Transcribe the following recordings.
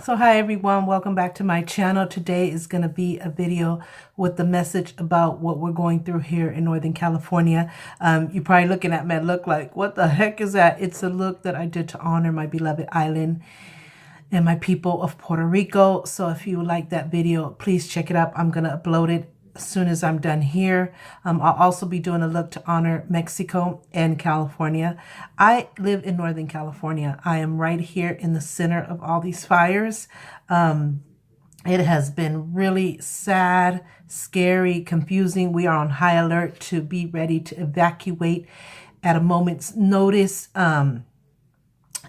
So hi everyone, welcome back to my channel. Today is going to be a video with the message about what we're going through here in Northern California. You're probably looking at me and look like, what the heck is that? It's a look that I did to honor my beloved island and my people of Puerto Rico. So if you like that video, please check it out. I'm going to upload it as soon as I'm done here. I'll also be doing a look to honor Mexico and California. I live in Northern California. I am right here in the center of all these fires. It has been really sad, scary, confusing. We are on high alert to be ready to evacuate at a moment's notice.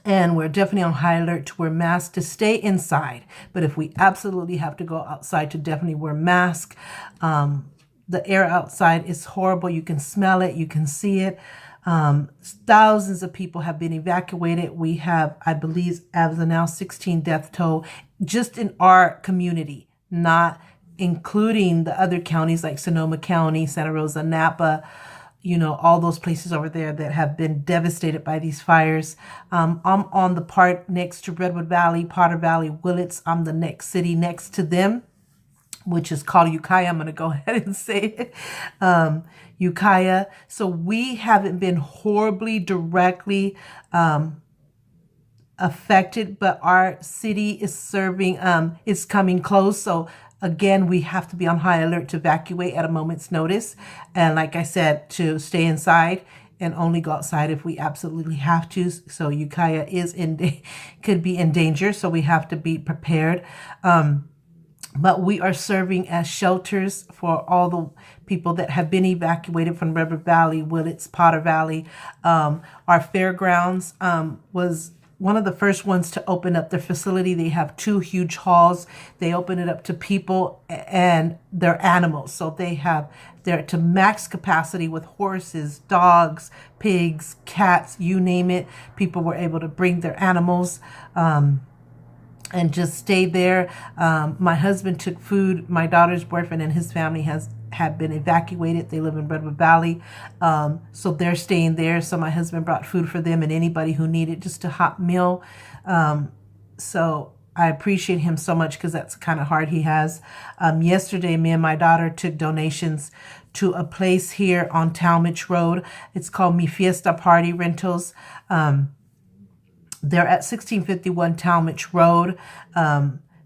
And we're definitely on high alert to wear masks, to stay inside. But if we absolutely have to go outside, to definitely wear masks. The air outside is horrible. You can smell it. You can see it. Thousands of people have been evacuated. We have, I believe, as of now, 16 death toll just in our community, not including the other counties like Sonoma County, Santa Rosa, Napa, you know, all those places over there that have been devastated by these fires. I'm on the part next to Redwood Valley, Potter Valley, Willits. I'm the next city next to them, which is called Ukiah. I'm going to go ahead and say it. Ukiah. So we haven't been horribly directly affected, but our city is serving, is coming close. So again, we have to be on high alert to evacuate at a moment's notice. And like I said, to stay inside and only go outside if we absolutely have to. So Ukiah is could be in danger. So we have to be prepared. But we are serving as shelters for all the people that have been evacuated from River Valley, Willits, Potter Valley. Our fairgrounds was one of the first ones to open up their facility. They have 2 huge halls. They open it up to people and their animals. So they're to max capacity with horses, dogs, pigs, cats, you name it. People were able to bring their animals and just stay there. My husband took food. My daughter's boyfriend and his family have been evacuated. They live in Redwood Valley. So they're staying there. So my husband brought food for them and anybody who needed just a hot meal. So I appreciate him so much because that's kind of hard he has. Yesterday, me and my daughter took donations to a place here on Talmage Road. It's called Fiesta Party Rentals. They're at 1651 Talmage Road.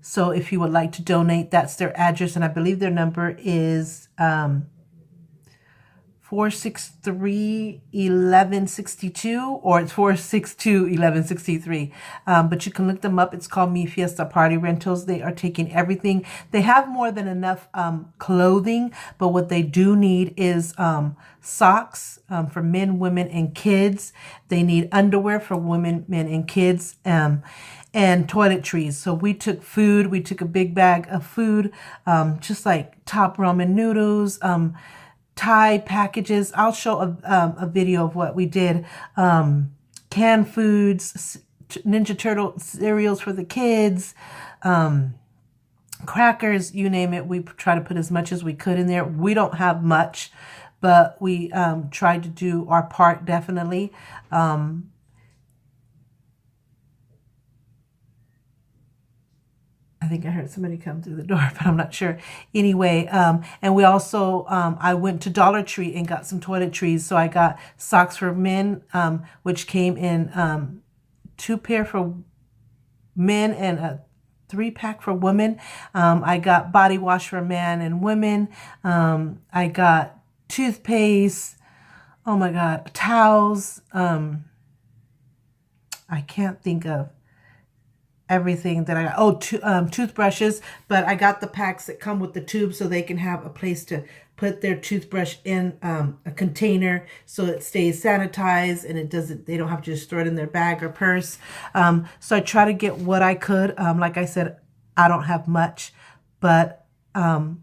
So if you would like to donate, that's their address. And I believe their number is 463-1162 or it's 462-1163. But you can look them up. It's called Mi Fiesta Party Rentals. They are taking everything. They have more than enough clothing, but what they do need is socks for men, women, and kids. They need underwear for women, men, and kids. And toiletries. So we took food. We took a big bag of food, just like top ramen noodles, Thai packages. I'll show a video of what we did. Canned foods, Ninja Turtle cereals for the kids, crackers, you name it. We try to put as much as we could in there. We don't have much, but we tried to do our part, definitely. I think I heard somebody come through the door, but I'm not sure. Anyway, and we also, I went to Dollar Tree and got some toiletries. So I got socks for men, which came in 2 pair for men and a 3-pack for women. I got body wash for men and women. I got toothpaste. Oh my God, towels. I can't think of everything that I got. Oh, toothbrushes, but I got the packs that come with the tube so they can have a place to put their toothbrush in a container so it stays sanitized and they don't have to just throw it in their bag or purse. So I try to get what I could. Like I said, I don't have much, but I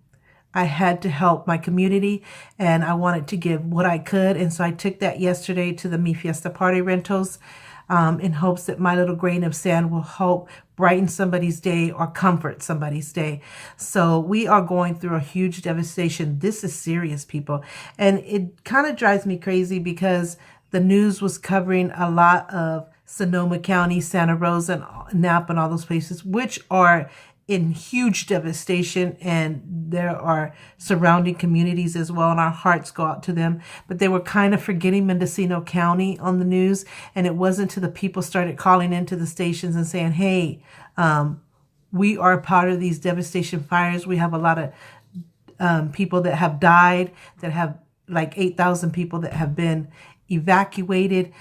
had to help my community and I wanted to give what I could. And so I took that yesterday to the Mi Fiesta Party Rentals. In hopes that my little grain of sand will help brighten somebody's day or comfort somebody's day. So we are going through a huge devastation. This is serious, people. And it kind of drives me crazy because the news was covering a lot of Sonoma County, Santa Rosa, and Napa, and all those places, which are in huge devastation, and there are surrounding communities as well, and our hearts go out to them. But they were kind of forgetting Mendocino County on the news, and it wasn't until the people started calling into the stations and saying, hey, we are part of these devastation fires. We have a lot of people that have died, that have like 8,000 people that have been evacuated.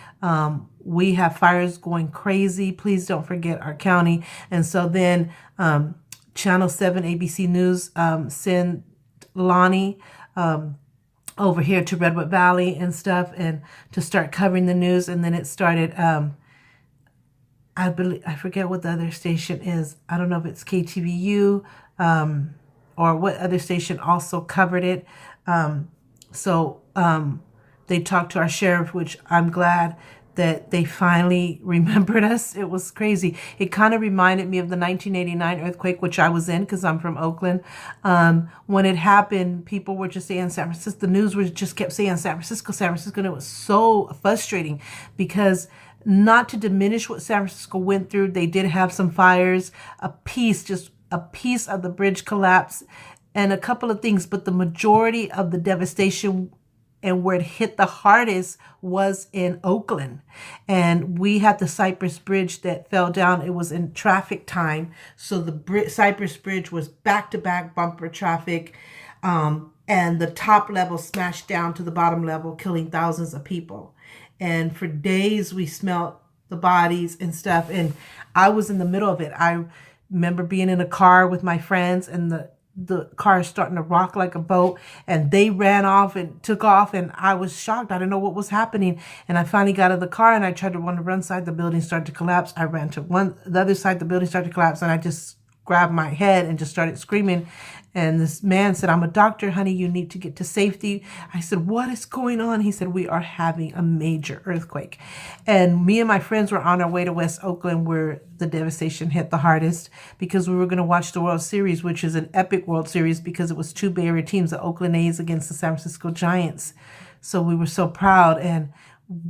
We have fires going crazy. Please don't forget our county. And so then Channel 7 ABC News sent Lonnie over here to Redwood Valley and stuff, and to start covering the news. And then it started, I forget what the other station is. I don't know if it's KTVU or what other station also covered it. So they talked to our sheriff, which I'm glad that they finally remembered us. It was crazy. It kind of reminded me of the 1989 earthquake, which I was in because I'm from Oakland. When it happened, people were just saying San Francisco. The news was just kept saying San Francisco, San Francisco. And it was so frustrating because, not to diminish what San Francisco went through, they did have some fires, just a piece of the bridge collapsed, and a couple of things, but the majority of the devastation and where it hit the hardest was in Oakland. And we had the Cypress Bridge that fell down. It was in traffic time. So the Cypress Bridge was back-to-back bumper traffic. And the top level smashed down to the bottom level, killing thousands of people. And for days we smelled the bodies and stuff. And I was in the middle of it. I remember being in a car with my friends, and the car is starting to rock like a boat, and they ran off and took off, and I was shocked. I didn't know what was happening. And I finally got out of the car, and I tried to run to one side. The building started to collapse. I ran to the other side. The building started to collapse, and I just grabbed my head and just started screaming. And this man said, I'm a doctor, honey, you need to get to safety. I said, what is going on? He said, we are having a major earthquake. And me and my friends were on our way to West Oakland, where the devastation hit the hardest, because we were going to watch the World Series, which is an epic World Series because it was two Bay Area teams, the Oakland A's against the San Francisco Giants. So we were so proud, and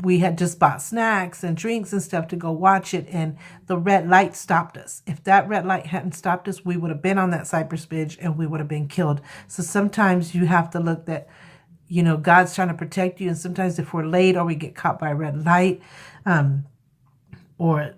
we had just bought snacks and drinks and stuff to go watch it, and the red light stopped us. If that red light hadn't stopped us, we would have been on that Cypress Bridge and we would have been killed. So sometimes you have to look that, God's trying to protect you, and sometimes if we're late or we get caught by a red light, or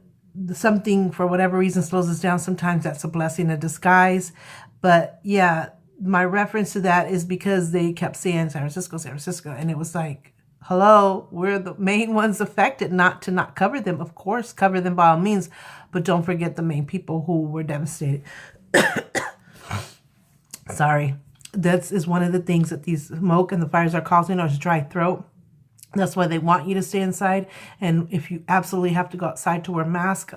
something for whatever reason slows us down, sometimes that's a blessing in disguise. But yeah, my reference to that is because they kept saying San Francisco, and it was like, hello, we're the main ones affected. Not to not cover them, of course, cover them by all means, but don't forget the main people who were devastated. Sorry. That is one of the things that these smoke and the fires are causing, is dry throat. That's why they want you to stay inside. And if you absolutely have to go outside, to wear a mask.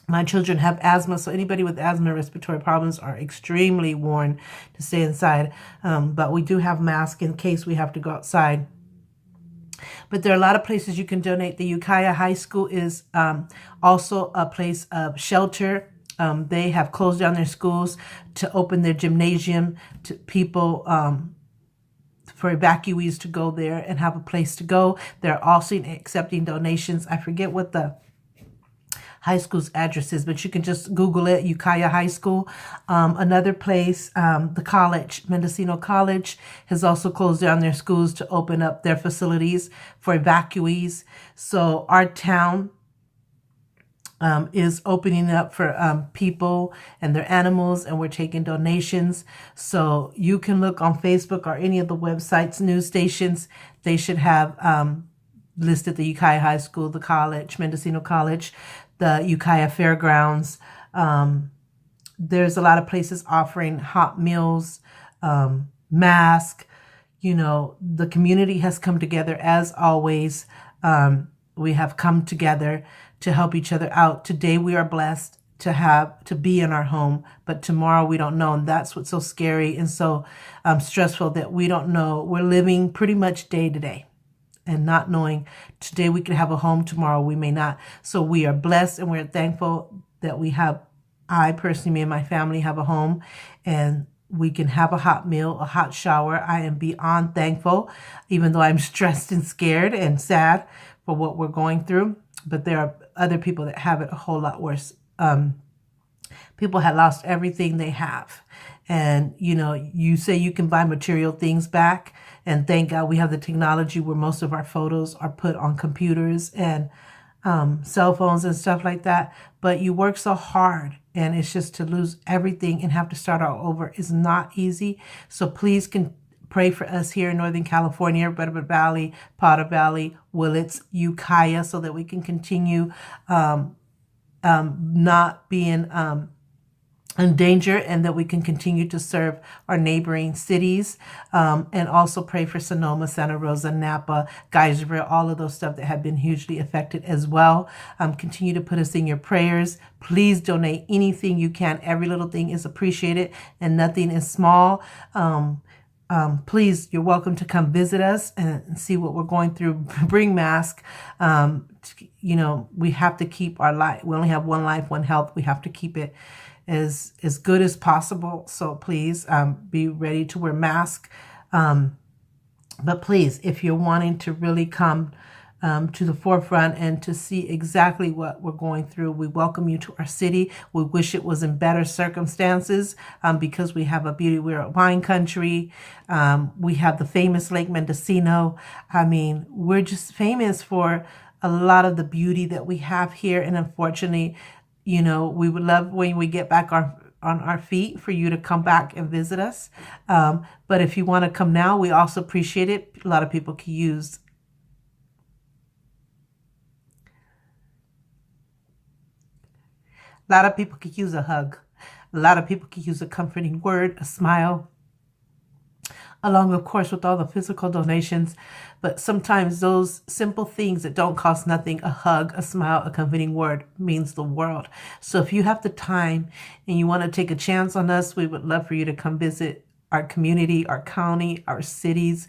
My children have asthma, so anybody with asthma, respiratory problems are extremely warned to stay inside. But we do have masks in case we have to go outside. But there are a lot of places you can donate. The Ukiah High School is also a place of shelter. They have closed down their schools to open their gymnasium to people, for evacuees to go there and have a place to go. They're also accepting donations. I forget what the high school's address is, but you can just Google it, Ukiah High School. Another place, the college, Mendocino College, has also closed down their schools to open up their facilities for evacuees. So our town is opening up for people and their animals, and we're taking donations. So you can look on Facebook or any of the websites, news stations. They should have listed the Ukiah High School, the college, Mendocino College, the Ukiah Fairgrounds. There's a lot of places offering hot meals, masks. The community has come together as always. We have come together to help each other out. Today we are blessed to be in our home, but tomorrow we don't know. And that's what's so scary and so stressful, that we don't know. We're living pretty much day to day, and not knowing today we could have a home, tomorrow we may not. So we are blessed, and we're thankful that I personally, me and my family have a home, and we can have a hot meal, a hot shower. I am beyond thankful, even though I'm stressed and scared and sad for what we're going through. But there are other people that have it a whole lot worse. People had lost everything they have. And, you know, you say you can buy material things back. And thank God we have the technology where most of our photos are put on computers and cell phones and stuff like that. But you work so hard, and it's just to lose everything and have to start all over is not easy. So please pray for us here in Northern California, Redwood Valley, Potter Valley, Willits, Ukiah, so that we can continue not being in danger, and that we can continue to serve our neighboring cities, and also pray for Sonoma, Santa Rosa, Napa, Geyserville, all of those stuff that have been hugely affected as well. Continue to put us in your prayers. Please donate anything you can. Every little thing is appreciated, and nothing is small. Please, you're welcome to come visit us and see what we're going through. Bring masks. You know, we have to keep our life. We only have one life, one health. We have to keep it as good as possible. So please be ready to wear masks. But please, if you're wanting to really come to the forefront and to see exactly what we're going through, we welcome you to our city. We wish it was in better circumstances because we have we're a wine country. We have the famous Lake Mendocino. I mean, we're just famous for a lot of the beauty that we have here. And unfortunately, you know, we would love when we get back on our feet for you to come back and visit us. But if you want to come now, we also appreciate it. A lot of people could use a hug. A lot of people could use a comforting word, a smile, along, of course, with all the physical donations. But sometimes those simple things that don't cost nothing, a hug, a smile, a comforting word, means the world. So if you have the time and you want to take a chance on us, we would love for you to come visit our community, our county, our cities.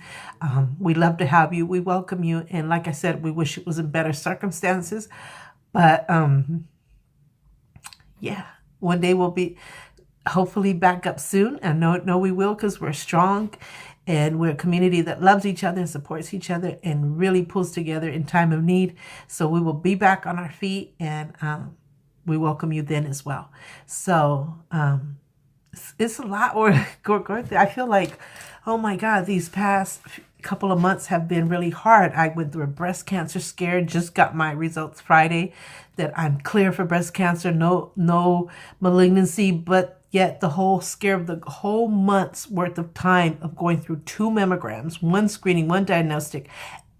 We'd love to have you. We welcome you. And like I said, we wish it was in better circumstances. But yeah, one day we'll be hopefully back up soon. And no, we will, because we're strong. And we're a community that loves each other and supports each other and really pulls together in time of need. So we will be back on our feet, and we welcome you then as well. So it's a lot we're going through. I feel like, oh my God, these past couple of months have been really hard. I went through a breast cancer scare, just got my results Friday that I'm clear for breast cancer, no malignancy, but yet the whole scare of the whole month's worth of time of going through 2 mammograms, 1 screening, 1 diagnostic,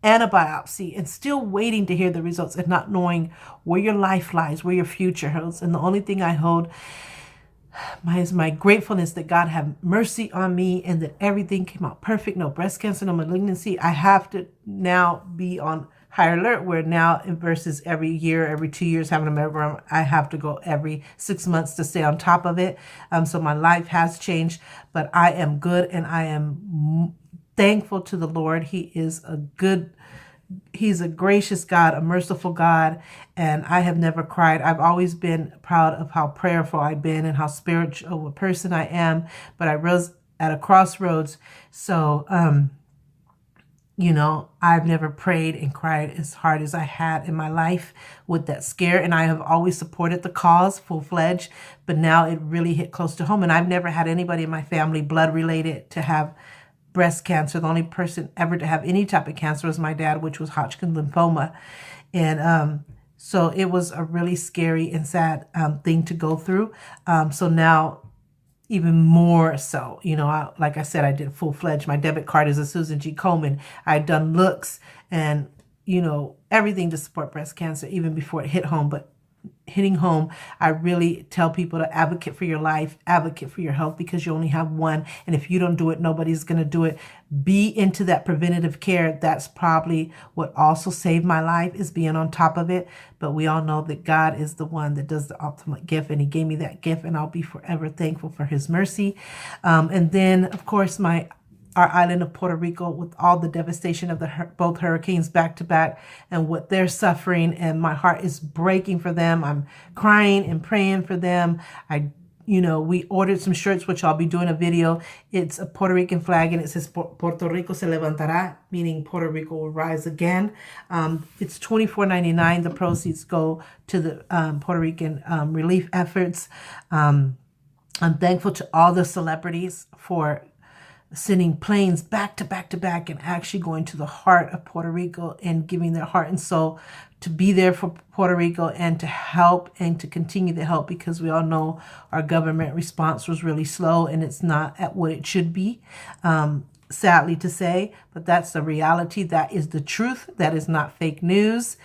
and a biopsy, and still waiting to hear the results and not knowing where your life lies, where your future holds. And the only thing I hold is my gratefulness that God had mercy on me and that everything came out perfect. No breast cancer, no malignancy. I have to now be on higher alert, where now versus every year, every 2 years having a mammogram, I have to go every 6 months to stay on top of it. So my life has changed, but I am good, and I am thankful to the Lord. He's a gracious God, a merciful God, and I have never cried. I've always been proud of how prayerful I've been and how spiritual a person I am, but I was at a crossroads. So, you know, I've never prayed and cried as hard as I had in my life with that scare. And I have always supported the cause full-fledged, but now it really hit close to home. And I've never had anybody in my family blood related to have breast cancer. The only person ever to have any type of cancer was my dad, which was Hodgkin lymphoma. And so it was a really scary and sad thing to go through. So now, even more so, you know, like I said, I did full-fledged. My debit card is a Susan G. Komen. I'd done looks and, you know, everything to support breast cancer even before it hit home. But hitting home, I really tell people to advocate for your life, advocate for your health, because you only have one. And if you don't do it, nobody's going to do it. Be into that preventative care. That's probably what also saved my life, is being on top of it. But we all know that God is the one that does the ultimate gift, and he gave me that gift, and I'll be forever thankful for his mercy. And then, of course, our island of Puerto Rico, with all the devastation of both hurricanes back to back and what they're suffering. And my heart is breaking for them. I'm crying and praying for them. we ordered some shirts, which I'll be doing a video. It's a Puerto Rican flag, and it says Puerto Rico se levantará, meaning Puerto Rico will rise again. It's $24.99. The proceeds go to the Puerto Rican relief efforts. I'm thankful to all the celebrities for sending planes back to back to back and actually going to the heart of Puerto Rico and giving their heart and soul to be there for Puerto Rico and to help and to continue to help, because we all know our government response was really slow and it's not at what it should be, sadly to say, but that's the reality. That is the truth. That is not fake news.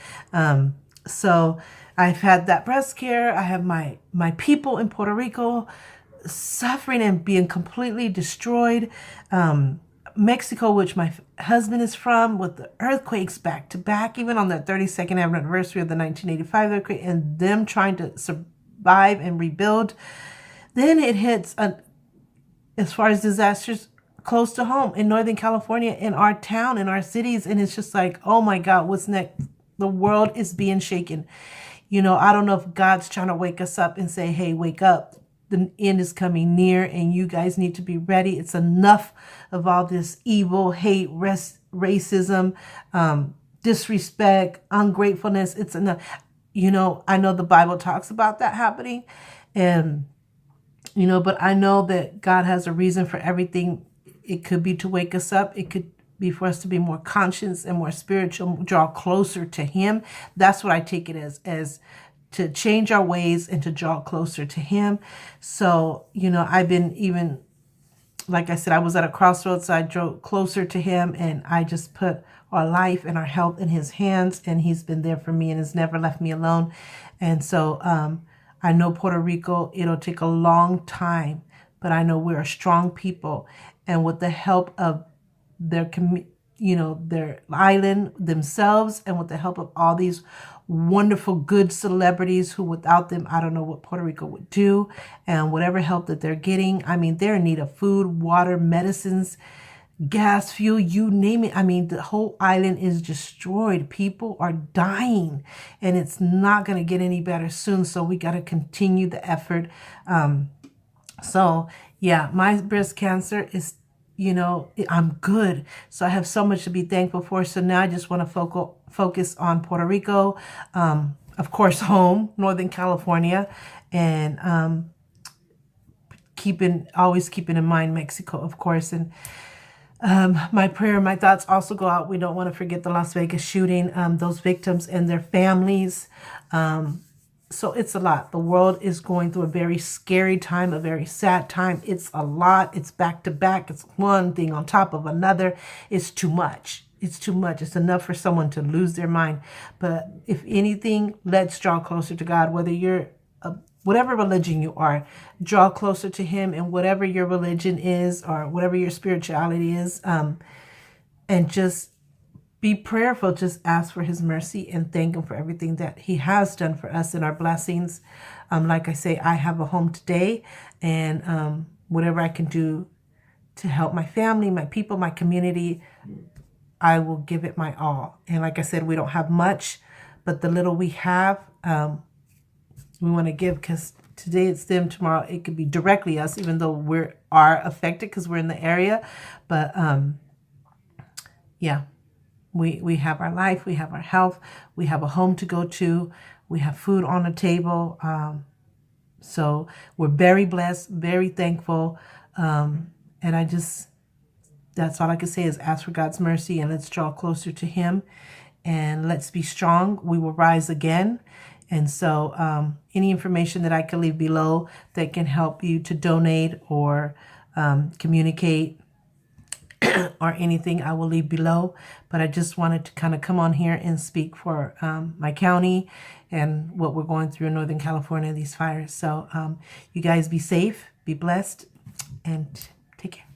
So I've had that breast care. I have my people in Puerto Rico suffering and being completely destroyed. Mexico, which my husband is from, with the earthquakes back to back, even on the 32nd anniversary of the 1985 earthquake, and them trying to survive and rebuild. Then it hits, as far as disasters, close to home in Northern California, in our town, in our cities, and it's just like, oh my God, what's next? The world is being shaken. I don't know if God's trying to wake us up and say, hey, wake up. The end is coming near and you guys need to be ready. It's enough of all this evil, hate, racism, disrespect, ungratefulness. It's enough. I know the Bible talks about that happening, and, but I know that God has a reason for everything. It could be to wake us up. It could be for us to be more conscious and more spiritual, draw closer to Him. That's what I take it as to change our ways and to draw closer to Him. So, I've been, even, like I said, I was at a crossroads, so I drove closer to Him, and I just put our life and our health in His hands, and He's been there for me and has never left me alone. And so I know Puerto Rico, it'll take a long time, but I know we're a strong people, and with the help of their their island themselves, and with the help of all these wonderful, good celebrities who, without them, I don't know what Puerto Rico would do, and whatever help that they're getting. I mean, they're in need of food, water, medicines, gas, fuel, you name it. I mean, the whole island is destroyed. People are dying, and it's not going to get any better soon. So we got to continue the effort. So yeah, my breast cancer is, I'm good. So I have so much to be thankful for. So now I just want to focus on Puerto Rico, of course, home, Northern California, and always keeping in mind Mexico, of course. And my prayer, my thoughts also go out. We don't want to forget the Las Vegas shooting, those victims and their families. So it's a lot. The world is going through a very scary time, a very sad time. It's a lot. It's back to back. It's one thing on top of another. It's too much. It's too much. It's enough for someone to lose their mind. But if anything, let's draw closer to God. Whether you're whatever religion you are, draw closer to Him, and whatever your religion is or whatever your spirituality is, and just be prayerful. Just ask for His mercy and thank Him for everything that He has done for us and our blessings. Like I say, I have a home today, and whatever I can do to help my family, my people, my community, I will give it my all. And like I said, we don't have much, but the little we have, we want to give, because today it's them, tomorrow it could be directly us, even though we are affected because we're in the area. But yeah. We have our life, we have our health, we have a home to go to, we have food on the table. So we're very blessed, very thankful. And that's all I can say is ask for God's mercy, and let's draw closer to Him, and let's be strong. We will rise again. And so any information that I can leave below that can help you to donate or communicate or anything, I will leave below. But I just wanted to kind of come on here and speak for my county and what we're going through in Northern California, these fires. So you guys be safe, be blessed, and take care.